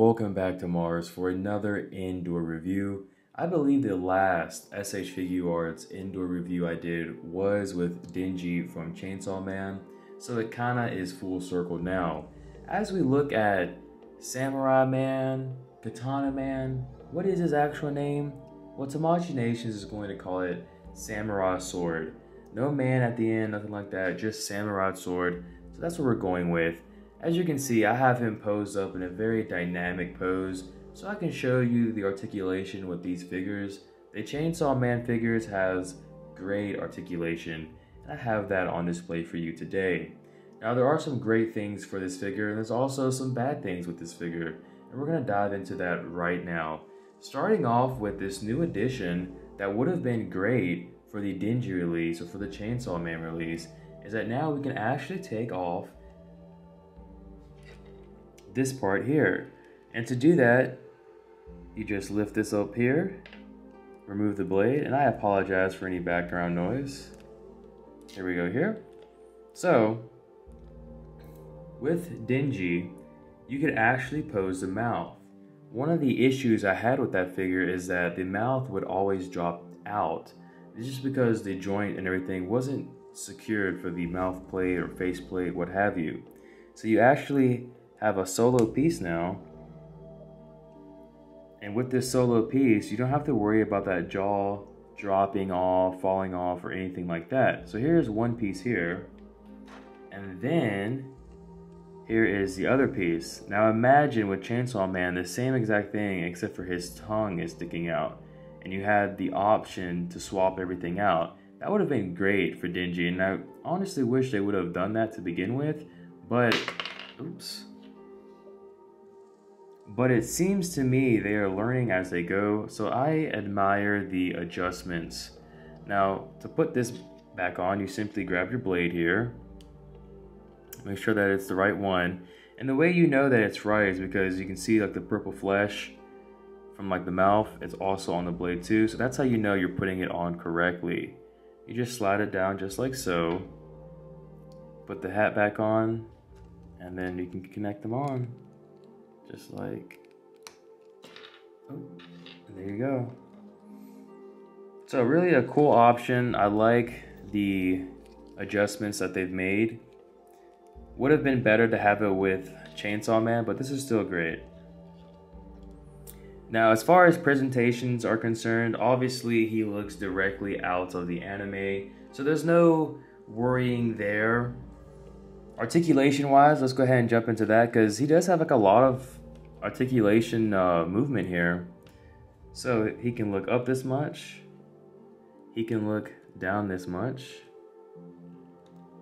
welcome back to M.A.R.S for another indoor review. I believe the last SH Figuarts indoor review I did was with Denji from Chainsaw Man, so it kinda is full circle now. As we look at Samurai Man, Katana Man, what is his actual name? Well, Tamashii Nations is going to call it Samurai Sword. No man at the end, nothing like that, just Samurai Sword. So that's what we're going with. As you can see, I have him posed up in a very dynamic pose, so I can show you the articulation with these figures. The Chainsaw Man figures has great articulation, and I have that on display for you today. Now there are some great things for this figure, and there's also some bad things with this figure, and we're going to dive into that right now. Starting off with this new addition that would have been great for the Denji release or for the Chainsaw Man release, is that now we can actually take off this part here. And to do that, you just lift this up here, remove the blade, and I apologize for any background noise. Here we go here. So, with Denji, you could actually pose the mouth. One of the issues I had with that figure is that the mouth would always drop out. It's just because the joint and everything wasn't secured for the mouth plate or face plate, what have you. So you actually have a solo piece now, and with this solo piece you don't have to worry about that jaw dropping off, falling off, or anything like that. So here's one piece here, and then here is the other piece. Now imagine with Chainsaw Man the same exact thing, except for his tongue is sticking out, and you had the option to swap everything out. That would have been great for Denji, and I honestly wish they would have done that to begin with, but oops. But it seems to me they are learning as they go, so I admire the adjustments. Now, to put this back on, you simply grab your blade here. Make sure that it's the right one. And the way you know that it's right is because you can see like the purple flesh from like the mouth. It's also on the blade too, so that's how you know you're putting it on correctly. You just slide it down just like so. Put the hat back on, and then you can connect them on. Just like, oh, and there you go. So really a cool option. I like the adjustments that they've made. Would have been better to have it with Chainsaw Man, but this is still great. Now, as far as presentations are concerned, obviously he looks directly out of the anime, so there's no worrying there. Articulation wise, let's go ahead and jump into that, because he does have like a lot of articulation movement here. So he can look up this much, he can look down this much,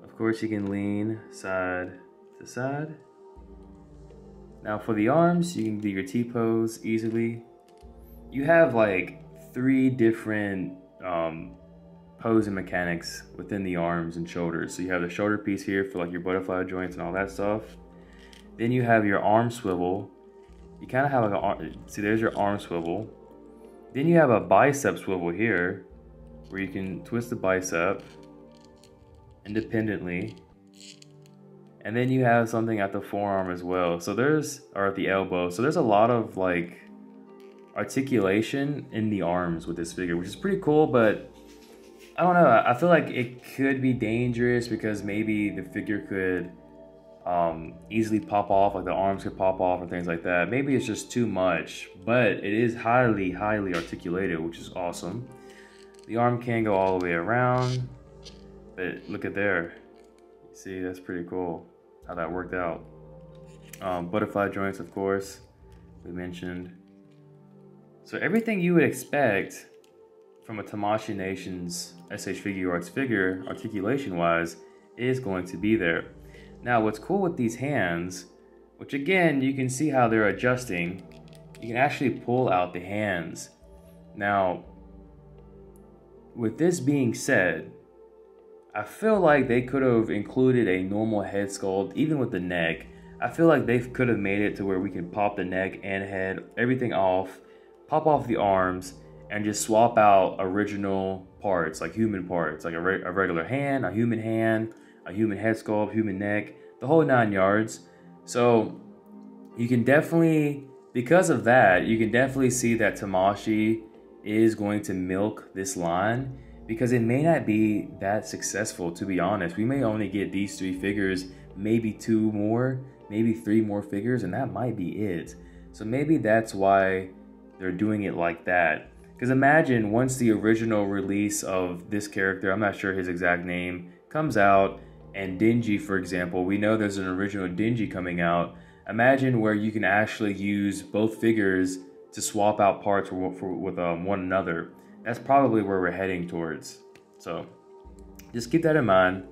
of course he can lean side to side. Now for the arms, you can do your T-pose easily. You have like 3 different posing mechanics within the arms and shoulders. So you have the shoulder piece here for like your butterfly joints and all that stuff. Then you have your arm swivel. You kind of have like an arm, see there's your arm swivel. Then you have a bicep swivel here, where you can twist the bicep independently. And then you have something at the forearm as well. So or at the elbow. So there's a lot of like articulation in the arms with this figure, which is pretty cool, but I don't know, I feel like it could be dangerous because maybe the figure could easily pop off, like the arms could pop off or things like that. Maybe it's just too much, but it is highly articulated, which is awesome. The arm can go all the way around, but look at there. See, that's pretty cool how that worked out. Butterfly joints, of course, we mentioned. So everything you would expect from a Tamashii Nations SH Figuarts figure, articulation-wise, is going to be there. Now, what's cool with these hands, which again, you can see how they're adjusting, you can actually pull out the hands. Now, with this being said, I feel like they could have included a normal head sculpt, even with the neck. I feel like they could have made it to where we can pop the neck and head, everything off, pop off the arms, and just swap out original parts, like human parts, like a regular hand, a human head sculpt, human neck, the whole 9 yards. So you can definitely because of that, you can definitely see that Tamashii is going to milk this line because it may not be that successful, to be honest. We may only get these 3 figures, maybe 2 more, maybe 3 more figures, and that might be it. So maybe that's why they're doing it like that. Because imagine once the original release of this character, I'm not sure his exact name, comes out, and Denji, for example, we know there's an original Denji coming out. Imagine where you can actually use both figures to swap out parts with one another. That's probably where we're heading towards. So just keep that in mind.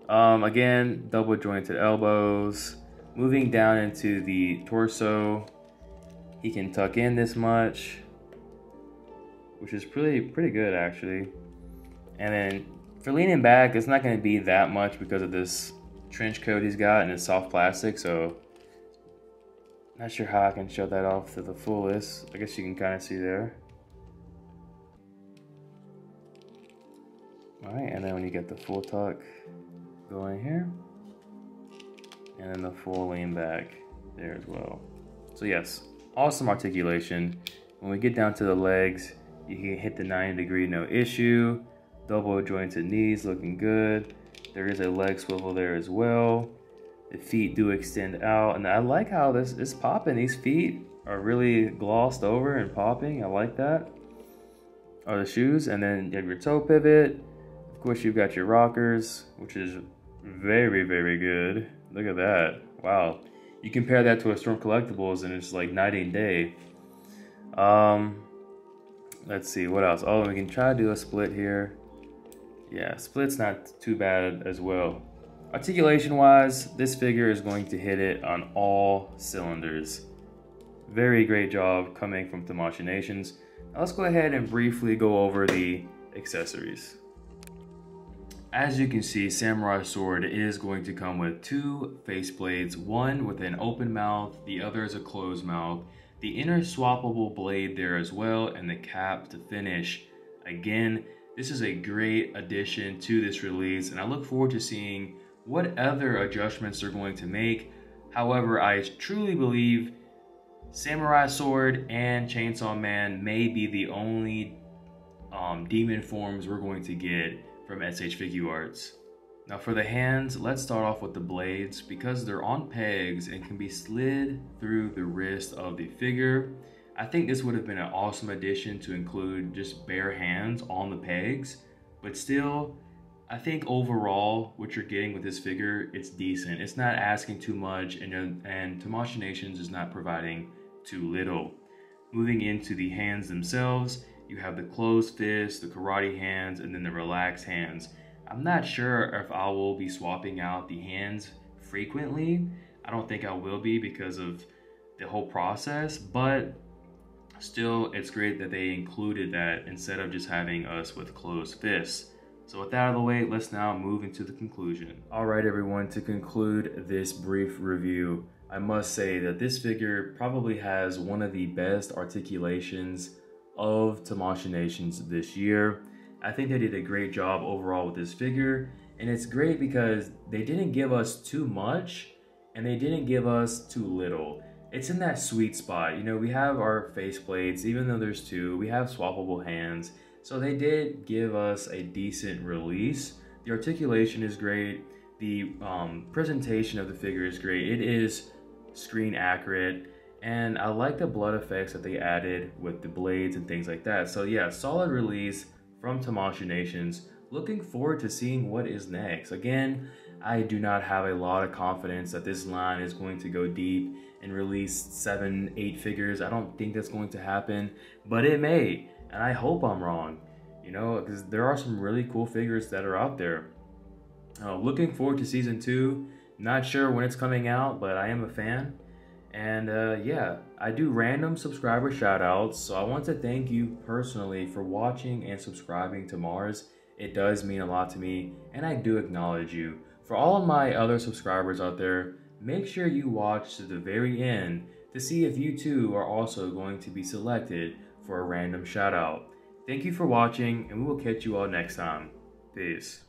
Again, double jointed elbows. Moving down into the torso, he can tuck in this much, which is pretty good actually. And then for leaning back, it's not going to be that much because of this trench coat he's got and it's soft plastic, so not sure how I can show that off to the fullest. I guess you can kind of see there. Alright, and then when you get the full tuck going here, and then the full lean back there as well. So yes, awesome articulation. When we get down to the legs, you can hit the 90-degree, no issue. Double jointed knees looking good. There is a leg swivel there as well. The feet do extend out, and I like how this is popping. These feet are really glossed over and popping. I like that. Or the shoes, and then you have your toe pivot. Of course, you've got your rockers, which is very good. Look at that. Wow. You compare that to a Storm Collectibles, and it's like night and day. Let's see, what else? Oh, we can try to do a split here. Yeah, split's not too bad as well. Articulation wise, this figure is going to hit it on all cylinders. Very great job coming from Tamashii Nations. Now let's go ahead and briefly go over the accessories. As you can see, Samurai Sword is going to come with 2 face blades, one with an open mouth, the other is a closed mouth, the inner swappable blade there as well, and the cap to finish. Again, this is a great addition to this release, and I look forward to seeing what other adjustments they're going to make. However, I truly believe Samurai Sword and Chainsaw Man may be the only demon forms we're going to get from SH Figuarts. Now for the hands, let's start off with the blades because they're on pegs and can be slid through the wrist of the figure. I think this would have been an awesome addition to include just bare hands on the pegs, but still, I think overall what you're getting with this figure, it's decent. It's not asking too much, and Tamashii Nations is not providing too little. Moving into the hands themselves, you have the closed fist, the karate hands, and then the relaxed hands. I'm not sure if I will be swapping out the hands frequently. I don't think I will be because of the whole process, but still, it's great that they included that instead of just having us with closed fists. So with that out of the way, let's now move into the conclusion. All right, everyone, to conclude this brief review, I must say that this figure probably has one of the best articulations of Tamashii Nations this year. I think they did a great job overall with this figure, and it's great because they didn't give us too much and they didn't give us too little. It's in that sweet spot. You know, we have our face plates, even though there's 2, we have swappable hands. So they did give us a decent release. The articulation is great. The presentation of the figure is great. It is screen accurate. And I like the blood effects that they added with the blades and things like that. So yeah, solid release from Tamashii Nations. Looking forward to seeing what is next. Again, I do not have a lot of confidence that this line is going to go deep and release 7, 8 figures. I don't think that's going to happen, but it may, and I hope I'm wrong, you know, because there are some really cool figures that are out there. Looking forward to season 2. Not sure when it's coming out, but I am a fan. And yeah, I do random subscriber shout outs, so I want to thank you personally for watching and subscribing to M.A.R.S. It does mean a lot to me, and I do acknowledge you. For all of my other subscribers out there, make sure you watch to the very end to see if you too are also going to be selected for a random shout out. Thank you for watching, and we will catch you all next time. Peace.